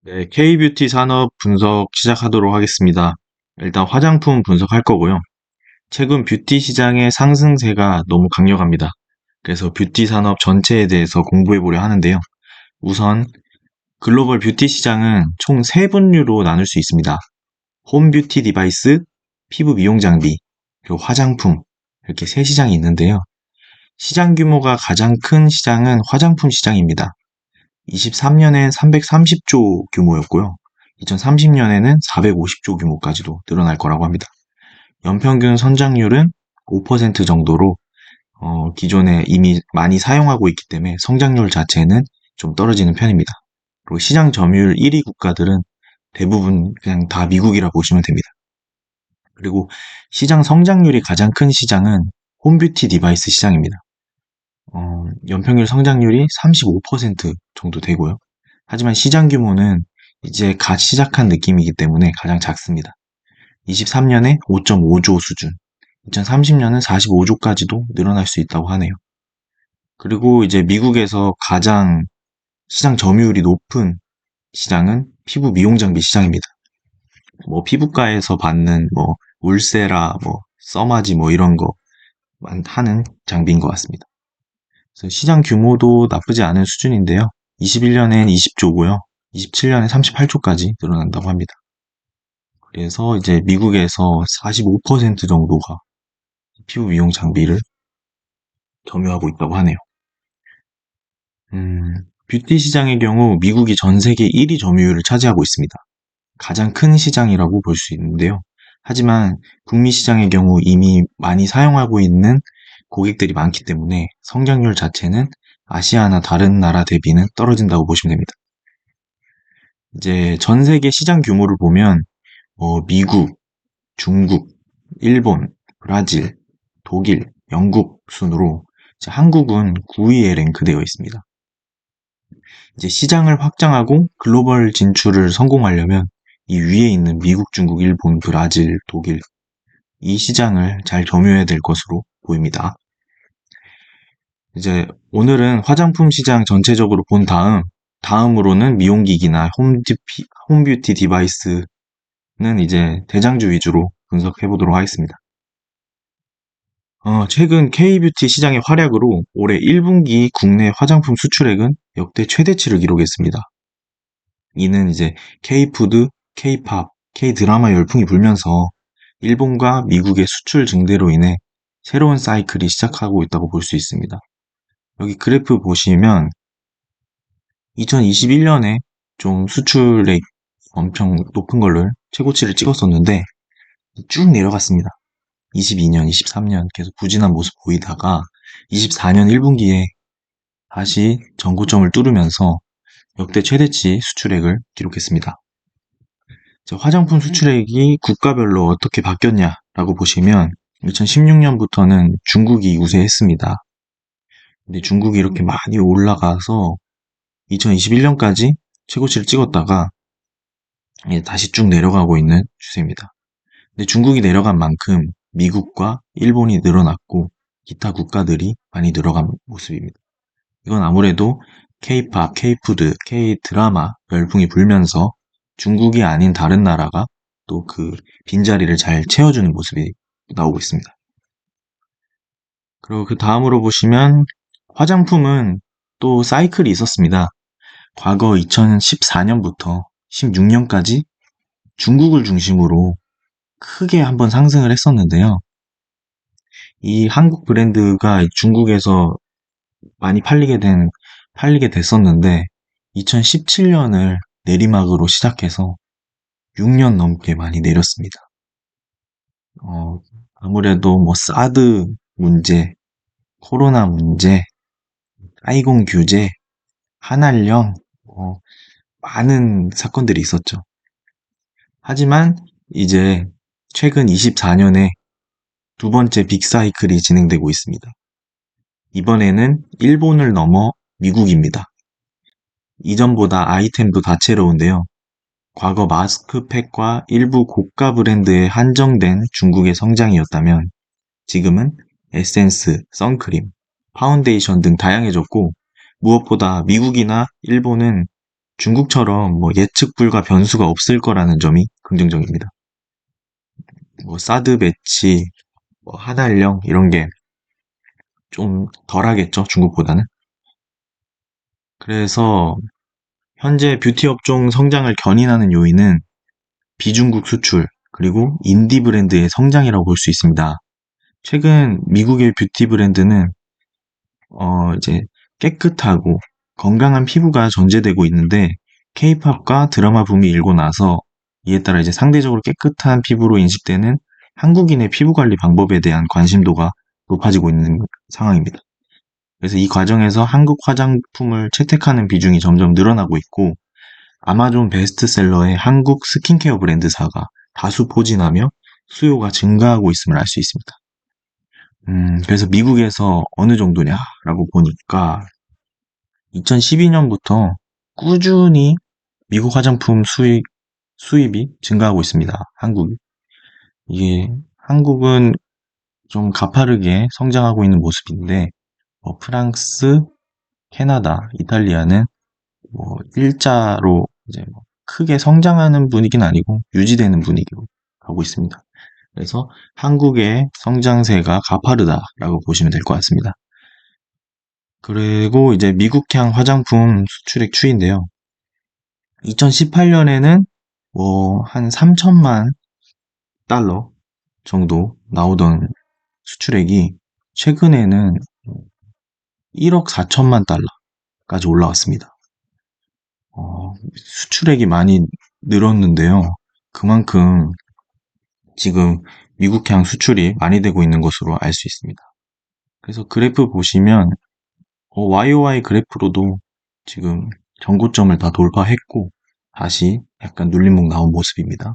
네, K뷰티 산업 분석 시작하도록 하겠습니다. 일단 화장품 분석할 거고요. 최근 뷰티 시장의 상승세가 너무 강력합니다. 그래서 뷰티 산업 전체에 대해서 공부해 보려 하는데요. 우선 글로벌 뷰티 시장은 총 세 분류로 나눌 수 있습니다. 홈 뷰티 디바이스, 피부 미용 장비, 그리고 화장품 이렇게 세 시장이 있는데요. 시장 규모가 가장 큰 시장은 화장품 시장입니다. 23년엔 330조 규모였고요. 2030년에는 450조 규모까지도 늘어날 거라고 합니다. 연평균 성장률은 5% 정도로 기존에 이미 많이 사용하고 있기 때문에 성장률 자체는 좀 떨어지는 편입니다. 그리고 시장 점유율 1위 국가들은 대부분 그냥 다 미국이라 보시면 됩니다. 그리고 시장 성장률이 가장 큰 시장은 홈뷰티 디바이스 시장입니다. 연평균 성장률이 35% 정도 되고요. 하지만 시장 규모는 이제 갓 시작한 느낌이기 때문에 가장 작습니다. 23년에 5.5조 수준, 2030년은 45조까지도 늘어날 수 있다고 하네요. 그리고 이제 미국에서 가장 시장 점유율이 높은 시장은 피부 미용 장비 시장입니다. 뭐 피부과에서 받는 뭐 울세라, 뭐 써마지 뭐 이런 거 하는 장비인 것 같습니다. 그래서 시장 규모도 나쁘지 않은 수준인데요. 21년엔 20조고요. 27년에 38조까지 늘어난다고 합니다. 그래서 이제 미국에서 45% 정도가 피부 미용 장비를 점유하고 있다고 하네요. 뷰티 시장의 경우 미국이 전 세계 1위 점유율을 차지하고 있습니다. 가장 큰 시장이라고 볼 수 있는데요. 하지만 북미 시장의 경우 이미 많이 사용하고 있는 고객들이 많기 때문에 성장률 자체는 아시아나 다른 나라 대비는 떨어진다고 보시면 됩니다. 이제 전 세계 시장 규모를 보면 미국, 중국, 일본, 브라질, 독일, 영국 순으로 이제 한국은 9위에 랭크되어 있습니다. 이제 시장을 확장하고 글로벌 진출을 성공하려면 이 위에 있는 미국, 중국, 일본, 브라질, 독일 이 시장을 잘 점유해야 될 것으로 보입니다. 이제 오늘은 화장품 시장 전체적으로 본 다음으로는 미용기기나 홈뷰티 디바이스는 이제 대장주 위주로 분석해 보도록 하겠습니다. 최근 K뷰티 시장의 활약으로 올해 1분기 국내 화장품 수출액은 역대 최대치를 기록했습니다. 이는 이제 K푸드, K팝, K드라마 열풍이 불면서 일본과 미국의 수출 증대로 인해 새로운 사이클이 시작하고 있다고 볼 수 있습니다. 여기 그래프 보시면 2021년에 좀 수출액 엄청 높은 걸로 최고치를 찍었었는데 쭉 내려갔습니다. 22년, 23년 계속 부진한 모습 보이다가 24년 1분기에 다시 전고점을 뚫으면서 역대 최대치 수출액을 기록했습니다. 화장품 수출액이 국가별로 어떻게 바뀌었냐라고 보시면 2016년부터는 중국이 우세했습니다. 근데 중국이 이렇게 많이 올라가서 2021년까지 최고치를 찍었다가 다시 쭉 내려가고 있는 추세입니다. 근데 중국이 내려간 만큼 미국과 일본이 늘어났고 기타 국가들이 많이 늘어간 모습입니다. 이건 아무래도 K-팝, K-푸드, K-드라마 열풍이 불면서 중국이 아닌 다른 나라가 또 그 빈자리를 잘 채워주는 모습이 나오고 있습니다. 그리고 그 다음으로 보시면 화장품은 또 사이클이 있었습니다. 과거 2014년부터 16년까지 중국을 중심으로 크게 한번 상승을 했었는데요. 이 한국 브랜드가 중국에서 많이 팔리게 됐었는데 2017년을 내리막으로 시작해서 6년 넘게 많이 내렸습니다. 아무래도 뭐 사드 문제, 코로나 문제, 아이공 규제, 한알령, 많은 사건들이 있었죠. 하지만 이제 최근 24년에 두 번째 빅사이클이 진행되고 있습니다. 이번에는 일본을 넘어 미국입니다. 이전보다 아이템도 다채로운데요. 과거 마스크팩과 일부 고가 브랜드에 한정된 중국의 성장이었다면 지금은 에센스, 선크림, 파운데이션 등 다양해졌고 무엇보다 미국이나 일본은 중국처럼 뭐 예측 불가 변수가 없을 거라는 점이 긍정적입니다. 뭐 사드 배치, 뭐 하달령 이런 게 좀 덜하겠죠, 중국보다는. 그래서 현재 뷰티 업종 성장을 견인하는 요인은 비중국 수출, 그리고 인디 브랜드의 성장이라고 볼 수 있습니다. 최근 미국의 뷰티 브랜드는 이제 깨끗하고 건강한 피부가 전제되고 있는데 케이팝과 드라마 붐이 일고 나서 이에 따라 이제 상대적으로 깨끗한 피부로 인식되는 한국인의 피부 관리 방법에 대한 관심도가 높아지고 있는 상황입니다. 그래서 이 과정에서 한국 화장품을 채택하는 비중이 점점 늘어나고 있고 아마존 베스트셀러의 한국 스킨케어 브랜드사가 다수 포진하며 수요가 증가하고 있음을 알 수 있습니다. 그래서 미국에서 어느 정도냐라고 보니까 2012년부터 꾸준히 미국 화장품 수입이 증가하고 있습니다. 한국이. 이게 한국은 좀 가파르게 성장하고 있는 모습인데 프랑스, 캐나다, 이탈리아는 뭐 일자로 이제 뭐 크게 성장하는 분위기는 아니고 유지되는 분위기로 가고 있습니다. 그래서 한국의 성장세가 가파르다라고 보시면 될 것 같습니다. 그리고 이제 미국향 화장품 수출액 추이인데요. 2018년에는 뭐 한 3천만 달러 정도 나오던 수출액이 최근에는 1억 4천만 달러까지 올라왔습니다. 수출액이 많이 늘었는데요. 그만큼 지금 미국향 수출이 많이 되고 있는 것으로 알 수 있습니다. 그래서 그래프 보시면 YOY 그래프로도 지금 전고점을 다 돌파했고 다시 약간 눌림목 나온 모습입니다.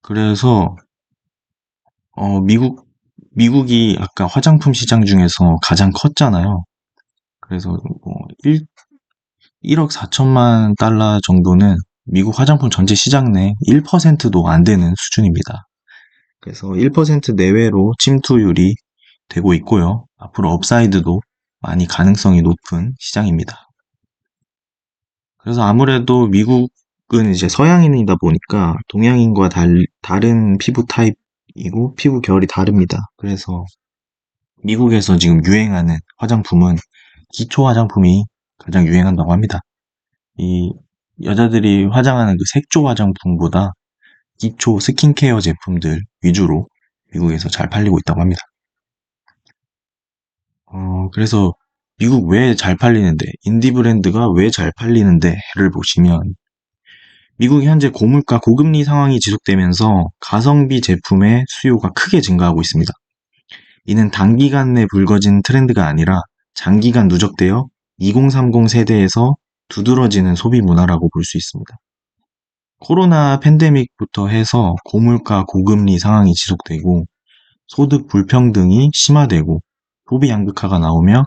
그래서 미국이 아까 화장품 시장 중에서 가장 컸잖아요. 그래서 뭐 1억 4천만 달러 정도는 미국 화장품 전체 시장 내 1%도 안 되는 수준입니다. 그래서 1% 내외로 침투율이 되고 있고요. 앞으로 업사이드도 많이 가능성이 높은 시장입니다. 그래서 아무래도 미국은 이제 서양인이다 보니까 동양인과 다른 피부 타입이고 피부 결이 다릅니다. 그래서 미국에서 지금 유행하는 화장품은 기초 화장품이 가장 유행한다고 합니다. 이 여자들이 화장하는 그 색조 화장품보다 기초 스킨케어 제품들 위주로 미국에서 잘 팔리고 있다고 합니다. 그래서 미국 왜 잘 팔리는데, 인디 브랜드가 왜 잘 팔리는데를 보시면 미국이 현재 고물가 고금리 상황이 지속되면서 가성비 제품의 수요가 크게 증가하고 있습니다. 이는 단기간 내 불거진 트렌드가 아니라 장기간 누적되어 2030 세대에서 두드러지는 소비 문화라고 볼 수 있습니다. 코로나 팬데믹부터 해서 고물가 고금리 상황이 지속되고 소득 불평등이 심화되고 소비 양극화가 나오며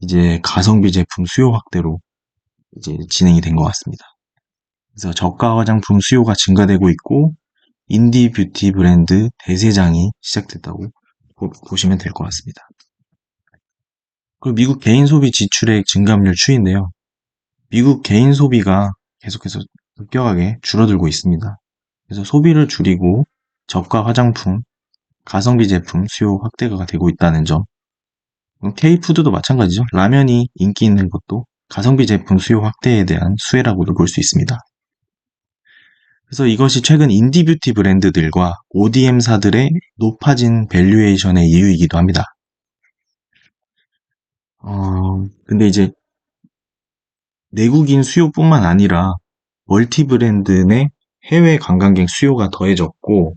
이제 가성비 제품 수요 확대로 이제 진행이 된 것 같습니다. 그래서 저가 화장품 수요가 증가되고 있고 인디 뷰티 브랜드 대세장이 시작됐다고 보시면 될 것 같습니다. 그리고 미국 개인 소비 지출액 증가율 추이인데요. 미국 개인 소비가 계속해서 급격하게 줄어들고 있습니다. 그래서 소비를 줄이고 저가 화장품, 가성비 제품 수요 확대가 되고 있다는 점. K푸드도 마찬가지죠. 라면이 인기 있는 것도 가성비 제품 수요 확대에 대한 수혜라고도 볼 수 있습니다. 그래서 이것이 최근 인디뷰티 브랜드들과 ODM사들의 높아진 밸류에이션의 이유이기도 합니다. 근데 이제 내국인 수요뿐만 아니라 멀티 브랜드 내 해외 관광객 수요가 더해졌고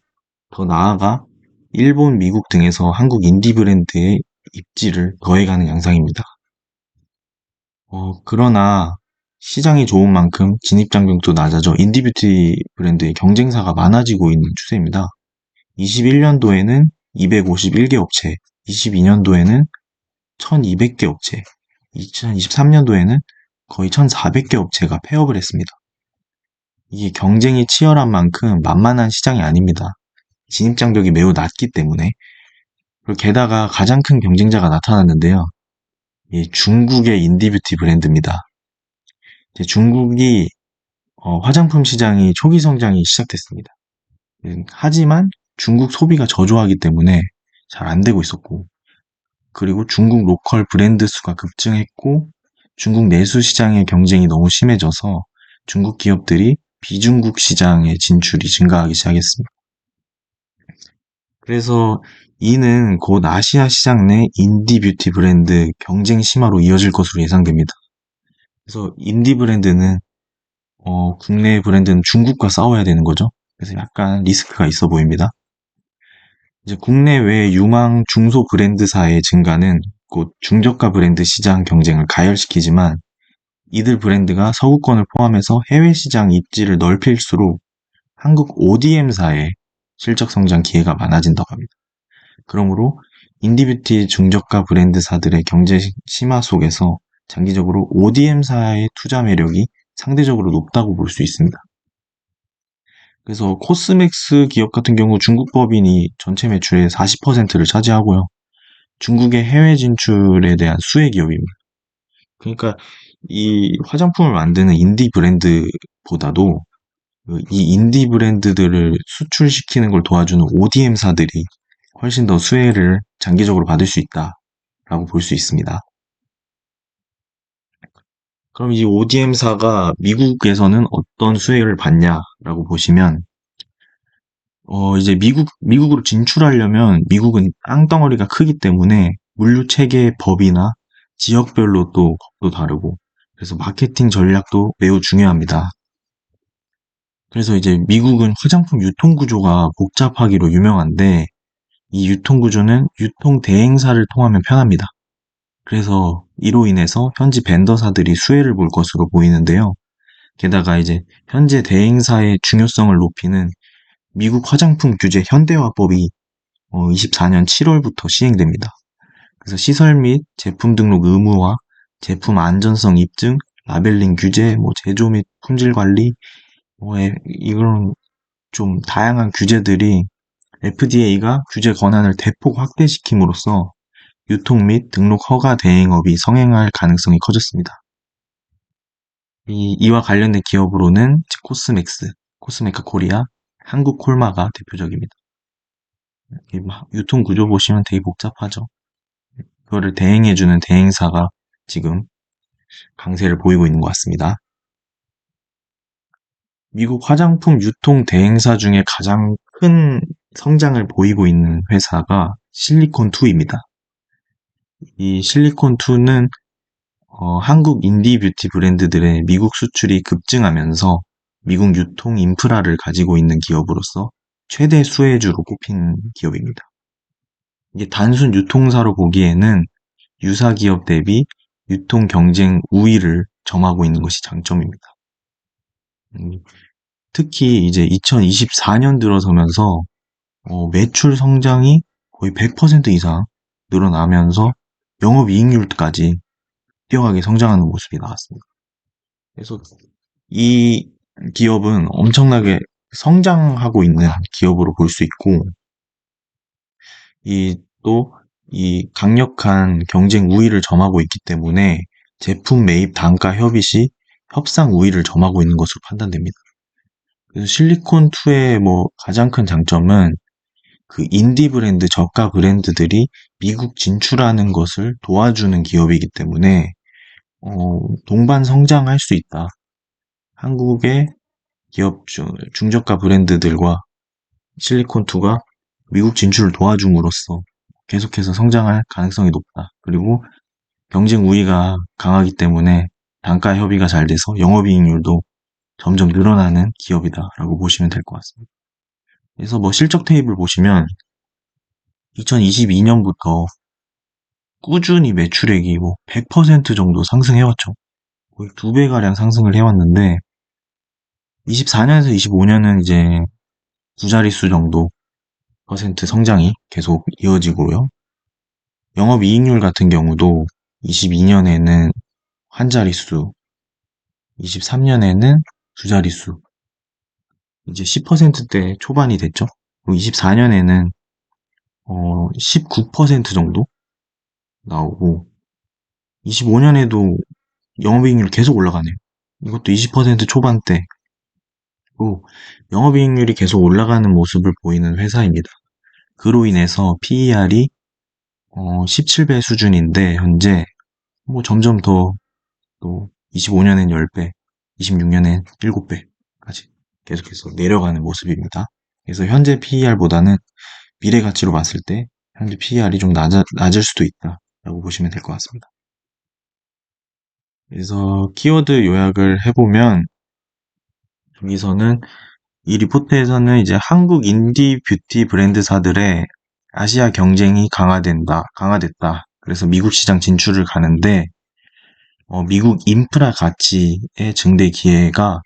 더 나아가 일본, 미국 등에서 한국 인디 브랜드의 입지를 더해가는 양상입니다. 그러나 시장이 좋은 만큼 진입장벽도 낮아져 인디뷰티 브랜드의 경쟁사가 많아지고 있는 추세입니다. 21년도에는 251개 업체, 22년도에는 1200개 업체, 2023년도에는 거의 1400개 업체가 폐업을 했습니다. 이게 경쟁이 치열한 만큼 만만한 시장이 아닙니다. 진입장벽이 매우 낮기 때문에. 그리고 게다가 가장 큰 경쟁자가 나타났는데요. 이 중국의 인디뷰티 브랜드입니다. 이제 중국이 화장품 시장이 초기 성장이 시작됐습니다. 하지만 중국 소비가 저조하기 때문에 잘 안 되고 있었고, 그리고 중국 로컬 브랜드 수가 급증했고, 중국 내수 시장의 경쟁이 너무 심해져서 중국 기업들이 비중국 시장의 진출이 증가하기 시작했습니다. 그래서 이는 곧 아시아 시장 내 인디 뷰티 브랜드 경쟁 심화로 이어질 것으로 예상됩니다. 그래서 인디 브랜드는 국내 브랜드는 중국과 싸워야 되는 거죠. 그래서 약간 리스크가 있어 보입니다. 이제 국내외 유망 중소 브랜드사의 증가는 곧 중저가 브랜드 시장 경쟁을 가열시키지만 이들 브랜드가 서구권을 포함해서 해외 시장 입지를 넓힐수록 한국 ODM사의 실적 성장 기회가 많아진다고 합니다. 그러므로 인디뷰티 중저가 브랜드사들의 경제 심화 속에서 장기적으로 ODM사의 투자 매력이 상대적으로 높다고 볼 수 있습니다. 그래서 코스맥스 기업 같은 경우 중국 법인이 전체 매출의 40%를 차지하고요. 중국의 해외 진출에 대한 수혜 기업입니다. 그러니까 이 화장품을 만드는 인디 브랜드보다도 이 인디 브랜드들을 수출시키는 걸 도와주는 ODM사들이 훨씬 더 수혜를 장기적으로 받을 수 있다라고 볼 수 있습니다. 그럼 이 ODM사가 미국에서는 어떤 수혜를 받냐라고 보시면 이제 미국으로 진출하려면 미국은 땅덩어리가 크기 때문에 물류 체계 법이나 지역별로 또 법도 다르고 그래서 마케팅 전략도 매우 중요합니다. 그래서 이제 미국은 화장품 유통 구조가 복잡하기로 유명한데 이 유통 구조는 유통 대행사를 통하면 편합니다. 그래서 이로 인해서 현지 벤더사들이 수혜를 볼 것으로 보이는데요. 게다가 이제 현재 대행사의 중요성을 높이는 미국 화장품 규제 현대화법이 24년 7월부터 시행됩니다. 그래서 시설 및 제품 등록 의무화, 제품 안전성 입증, 라벨링 규제, 제조 및 품질 관리, 이런 좀 다양한 규제들이 FDA가 규제 권한을 대폭 확대시킴으로써 유통 및 등록 허가 대행업이 성행할 가능성이 커졌습니다. 이와 관련된 기업으로는 코스맥스, 코스메카 코리아, 한국 콜마가 대표적입니다. 유통 구조 보시면 되게 복잡하죠. 그거를 대행해주는 대행사가 지금 강세를 보이고 있는 것 같습니다. 미국 화장품 유통 대행사 중에 가장 큰 성장을 보이고 있는 회사가 실리콘2입니다. 이 실리콘2는 한국 인디 뷰티 브랜드들의 미국 수출이 급증하면서 미국 유통 인프라를 가지고 있는 기업으로서 최대 수혜주로 꼽힌 기업입니다. 이게 단순 유통사로 보기에는 유사 기업 대비 유통 경쟁 우위를 점하고 있는 것이 장점입니다. 특히 이제 2024년 들어서면서 매출 성장이 거의 100% 이상 늘어나면서 영업이익률까지 뛰어나게 성장하는 모습이 나왔습니다. 그래서 이 기업은 엄청나게 성장하고 있는 기업으로 볼 수 있고, 이 강력한 경쟁 우위를 점하고 있기 때문에 제품 매입 단가 협의 시 협상 우위를 점하고 있는 것으로 판단됩니다. 그래서 실리콘2의 가장 큰 장점은 그 인디 브랜드, 저가 브랜드들이 미국 진출하는 것을 도와주는 기업이기 때문에 동반 성장할 수 있다. 한국의 기업 중저가 브랜드들과 실리콘2가 미국 진출을 도와줌으로써 계속해서 성장할 가능성이 높다. 그리고 경쟁 우위가 강하기 때문에 단가 협의가 잘 돼서 영업이익률도 점점 늘어나는 기업이다라고 보시면 될 것 같습니다. 그래서 실적 테이블 보시면 2022년부터 꾸준히 매출액이 100% 정도 상승해왔죠. 거의 2배가량 상승을 해왔는데 24년에서 25년은 이제 두 자릿수 정도 퍼센트 성장이 계속 이어지고요. 영업이익률 같은 경우도 22년에는 한 자릿수, 23년에는 두 자릿수, 이제 10%대 초반이 됐죠. 그리고 24년에는 19% 정도 나오고 25년에도 영업이익률 계속 올라가네요. 이것도 20% 초반대. 또 영업이익률이 계속 올라가는 모습을 보이는 회사입니다. 그로 인해서 PER이 17배 수준인데 현재 뭐 점점 더 또 25년엔 10배, 26년엔 7배까지 계속해서 내려가는 모습입니다. 그래서 현재 PER보다는 미래 가치로 봤을 때 현재 PER이 좀 낮을 수도 있다라고 보시면 될 것 같습니다. 그래서 키워드 요약을 해보면 여기서는 이 리포트에서는 이제 한국 인디 뷰티 브랜드사들의 아시아 경쟁이 강화됐다. 그래서 미국 시장 진출을 가는데 미국 인프라 가치의 증대 기회가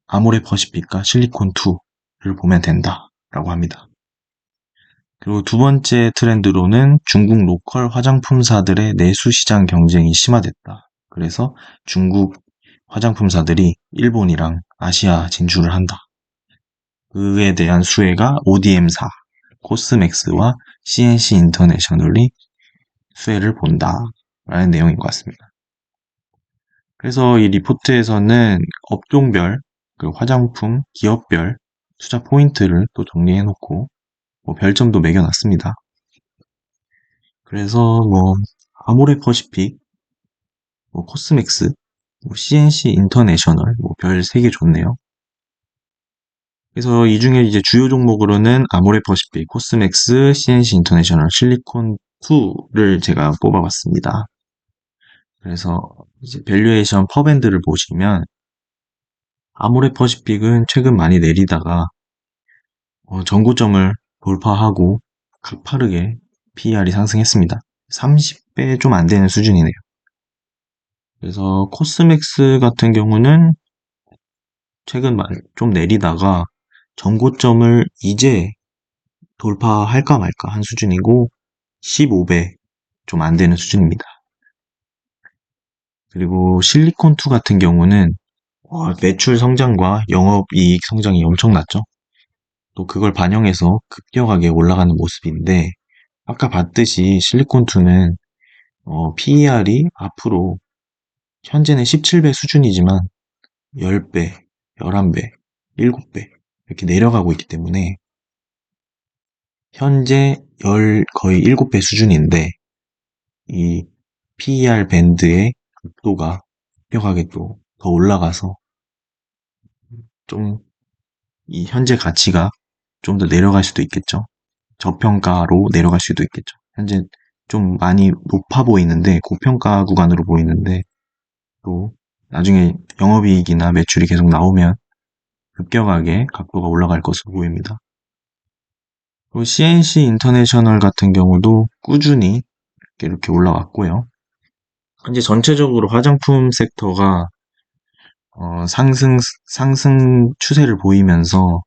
아모레 퍼시픽과 실리콘2를 보면 된다라고 합니다. 그리고 두 번째 트렌드로는 중국 로컬 화장품사들의 내수 시장 경쟁이 심화됐다. 그래서 중국 화장품사들이 일본이랑 아시아 진출을 한다. 그에 대한 수혜가 ODM사, 코스맥스와 CNC 인터내셔널이 수혜를 본다라는 내용인 것 같습니다. 그래서 이 리포트에서는 업종별, 그 화장품, 기업별 투자 포인트를 또 정리해놓고 뭐 별점도 매겨놨습니다. 그래서 뭐 아모레 퍼시픽, 뭐 코스맥스, 뭐 CNC 인터내셔널 뭐 별 3개 좋네요. 그래서 이 중에 이제 주요 종목으로는 아모레 퍼시픽, 코스맥스, CNC 인터내셔널, 실리콘2를 제가 뽑아봤습니다. 그래서 이제 밸류에이션 퍼밴드를 보시면 아모레 퍼시픽은 최근 많이 내리다가 전고점을 돌파하고 가파르게 PER이 상승했습니다. 30배 좀 안 되는 수준이네요. 그래서 코스맥스 같은 경우는 최근 좀 내리다가 전고점을 이제 돌파할까 말까 한 수준이고 15배 좀 안 되는 수준입니다. 그리고 실리콘2 같은 경우는 매출 성장과 영업이익 성장이 엄청났죠. 또 그걸 반영해서 급격하게 올라가는 모습인데 아까 봤듯이 실리콘2는 PER이 앞으로 현재는 17배 수준이지만 10배, 11배, 7배 이렇게 내려가고 있기 때문에 현재 거의 7배 수준인데 이 PER 밴드의 각도가 급격하게 또 더 올라가서 좀 이 현재 가치가 좀 더 내려갈 수도 있겠죠. 저평가로 내려갈 수도 있겠죠. 현재 좀 많이 높아 보이는데 고평가 구간으로 보이는데 또 나중에 영업이익이나 매출이 계속 나오면 급격하게 각도가 올라갈 것으로 보입니다. 그리고 CNC 인터내셔널 같은 경우도 꾸준히 이렇게 올라왔고요. 현재 전체적으로 화장품 섹터가 상승 추세를 보이면서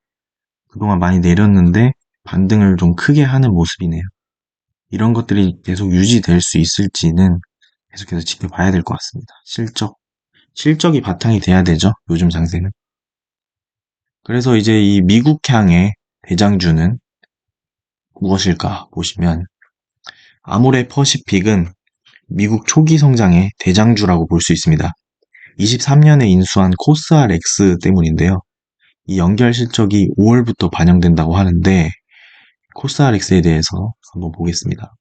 그동안 많이 내렸는데 반등을 좀 크게 하는 모습이네요. 이런 것들이 계속 유지될 수 있을지는 계속해서 지켜봐야 될 것 같습니다. 실적이 바탕이 돼야 되죠. 요즘 장세는. 그래서 이제 이 미국향의 대장주는 무엇일까 보시면 아모레 퍼시픽은 미국 초기 성장의 대장주라고 볼 수 있습니다. 23년에 인수한 코스알엑스 때문인데요. 이 연결 실적이 5월부터 반영된다고 하는데 코스알엑스에 대해서 한번 보겠습니다.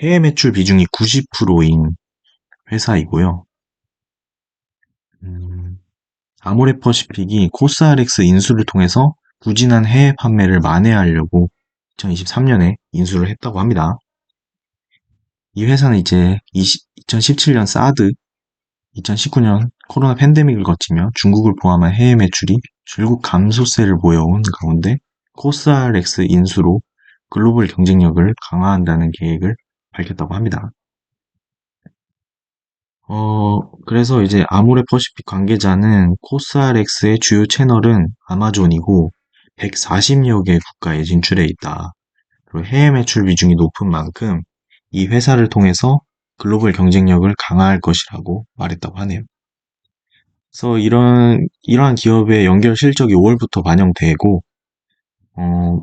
해외 매출 비중이 90%인 회사이고요. 아모레 퍼시픽이 코스알엑스 인수를 통해서 부진한 해외 판매를 만회하려고 2023년에 인수를 했다고 합니다. 이 회사는 이제 2017년 사드, 2019년 코로나 팬데믹을 거치며 중국을 포함한 해외 매출이 줄곧 감소세를 보여온 가운데 코스알엑스 인수로 글로벌 경쟁력을 강화한다는 계획을 밝혔다고 합니다. 그래서 이제 아모레 퍼시픽 관계자는 코스알엑스의 주요 채널은 아마존이고 140여 개 국가에 진출해 있다. 그리고 해외 매출 비중이 높은 만큼 이 회사를 통해서 글로벌 경쟁력을 강화할 것이라고 말했다고 하네요. 그래서 이러한 기업의 연결 실적이 5월부터 반영되고,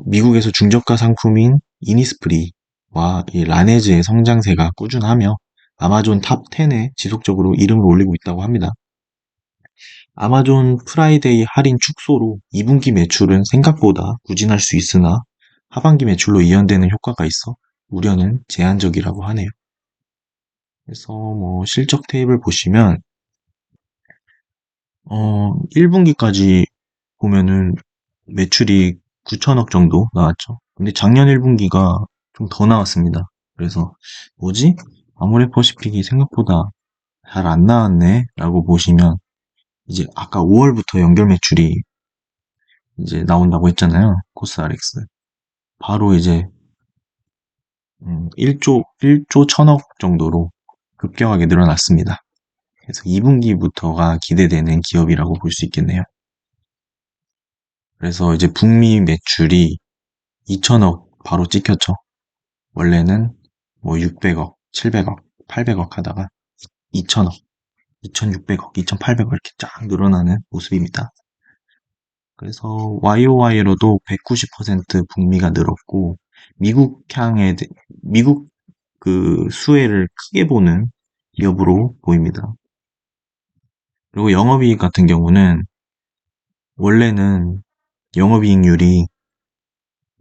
미국에서 중저가 상품인 이니스프리와 이 라네즈의 성장세가 꾸준하며 아마존 탑 10에 지속적으로 이름을 올리고 있다고 합니다. 아마존 프라이데이 할인 축소로 2분기 매출은 생각보다 부진할 수 있으나 하반기 매출로 이연되는 효과가 있어 우려는 제한적이라고 하네요. 그래서 뭐 실적 테이블 보시면 1분기까지 보면은 매출이 9천억 정도 나왔죠. 근데 작년 1분기가 좀 더 나왔습니다. 그래서 뭐지? 아모레퍼시픽이 생각보다 잘 안 나왔네 라고 보시면 이제 아까 5월부터 연결 매출이 이제 나온다고 했잖아요. 코스알엑스. 바로 이제 1조 천억 정도로 급격하게 늘어났습니다. 그래서 2분기부터가 기대되는 기업이라고 볼 수 있겠네요. 그래서 이제 북미 매출이 2천억 바로 찍혔죠. 원래는 뭐 600억, 700억, 800억 하다가 2천억, 2,600억, 2,800억 이렇게 쫙 늘어나는 모습입니다. 그래서 YOY로도 190% 북미가 늘었고 미국 그 수혜를 크게 보는 기업으로 보입니다. 그리고 영업이익 같은 경우는 원래는 영업이익률이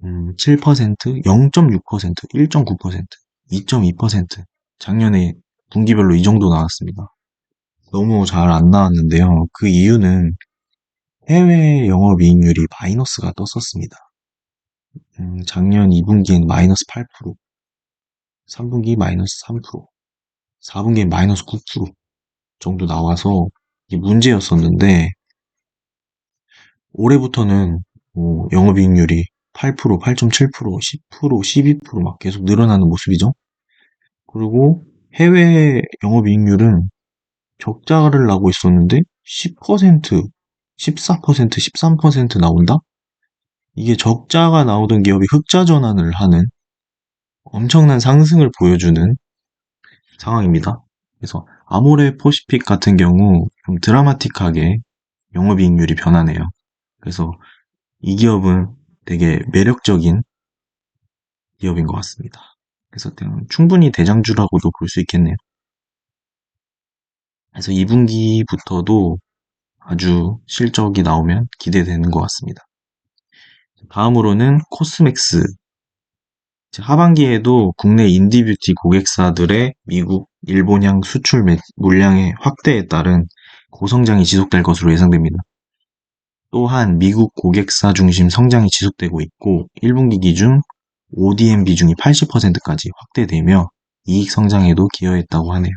7%, 0.6%, 1.9%, 2.2% 작년에 분기별로 이 정도 나왔습니다. 너무 잘 안 나왔는데요. 그 이유는 해외 영업이익률이 마이너스가 떴었습니다. 작년 2분기엔 마이너스 8%, 3분기 마이너스 3%, 4분기엔 마이너스 9% 정도 나와서 이게 문제였었는데 올해부터는 영업이익률이 8%, 8.7%, 10%, 12%막 계속 늘어나는 모습이죠. 그리고 해외 영업이익률은 적자를 나고 있었는데 10%, 14%, 13% 나온다? 이게 적자가 나오던 기업이 흑자 전환을 하는 엄청난 상승을 보여주는 상황입니다. 그래서 아모레 퍼시픽 같은 경우 좀 드라마틱하게 영업이익률이 변하네요. 그래서 이 기업은 되게 매력적인 기업인 것 같습니다. 그래서 충분히 대장주라고도 볼 수 있겠네요. 그래서 2분기부터도 아주 실적이 나오면 기대되는 것 같습니다. 다음으로는 코스맥스. 하반기에도 국내 인디뷰티 고객사들의 미국, 일본향 수출 물량의 확대에 따른 고성장이 지속될 것으로 예상됩니다. 또한 미국 고객사 중심 성장이 지속되고 있고 1분기 기준 ODM 비중이 80%까지 확대되며 이익 성장에도 기여했다고 하네요.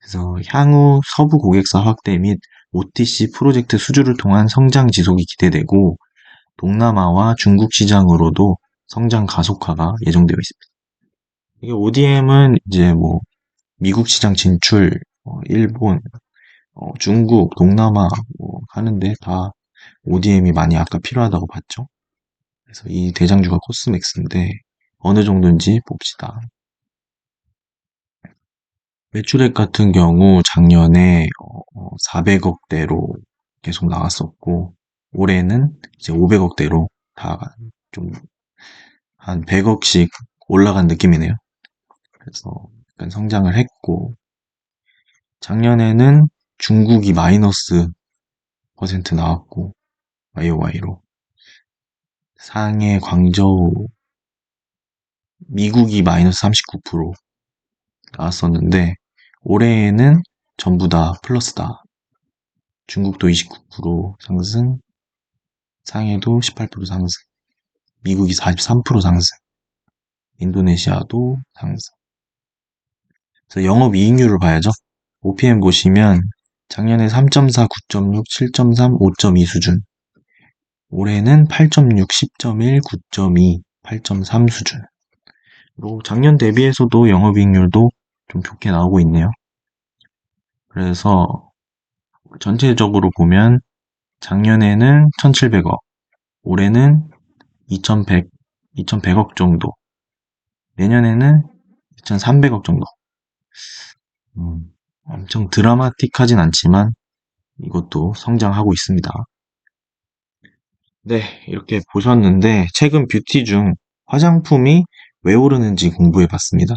그래서 향후 서부 고객사 확대 및 OTC 프로젝트 수주를 통한 성장 지속이 기대되고 동남아와 중국 시장으로도 성장 가속화가 예정되어 있습니다. 이게 ODM은 이제 뭐 미국 시장 진출, 일본, 중국, 동남아 뭐 하는데 다 ODM이 많이 아까 필요하다고 봤죠. 그래서 이 대장주가 코스맥스인데 어느 정도인지 봅시다. 매출액 같은 경우 작년에 400억대로 계속 나왔었고 올해는 이제 500억대로 다 좀 한 100억씩 올라간 느낌이네요. 그래서 약간 성장을 했고 작년에는 중국이 마이너스 퍼센트 나왔고 YOY로 상해, 광저우, 미국이 마이너스 39% 나왔었는데 올해에는 전부 다 플러스다. 중국도 29% 상승, 상해도 18% 상승, 미국이 43% 상승, 인도네시아도 상승. 그래서 영업이익률을 봐야죠. OPM 보시면 작년에 3.4, 9.6, 7.3, 5.2 수준. 올해는 8.6, 10.1, 9.2, 8.3 수준. 그리고 작년 대비해서도 영업이익률도 좀 좋게 나오고 있네요. 그래서 전체적으로 보면 작년에는 1,700억, 올해는 2,100, 2,100억 정도, 내년에는 2,300억 정도. 엄청 드라마틱하진 않지만 이것도 성장하고 있습니다. 네, 이렇게 보셨는데 최근 뷰티 중 화장품이 왜 오르는지 공부해 봤습니다.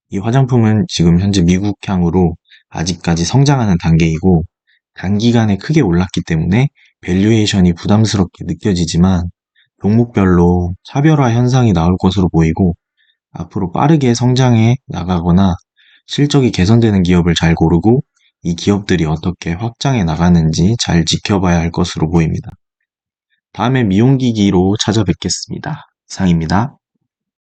이 화장품은 지금 현재 미국향으로 아직까지 성장하는 단계이고 단기간에 크게 올랐기 때문에 밸류에이션이 부담스럽게 느껴지지만 종목별로 차별화 현상이 나올 것으로 보이고 앞으로 빠르게 성장해 나가거나 실적이 개선되는 기업을 잘 고르고 이 기업들이 어떻게 확장해 나가는지 잘 지켜봐야 할 것으로 보입니다. 다음에 미용기기로 찾아뵙겠습니다. 이상입니다.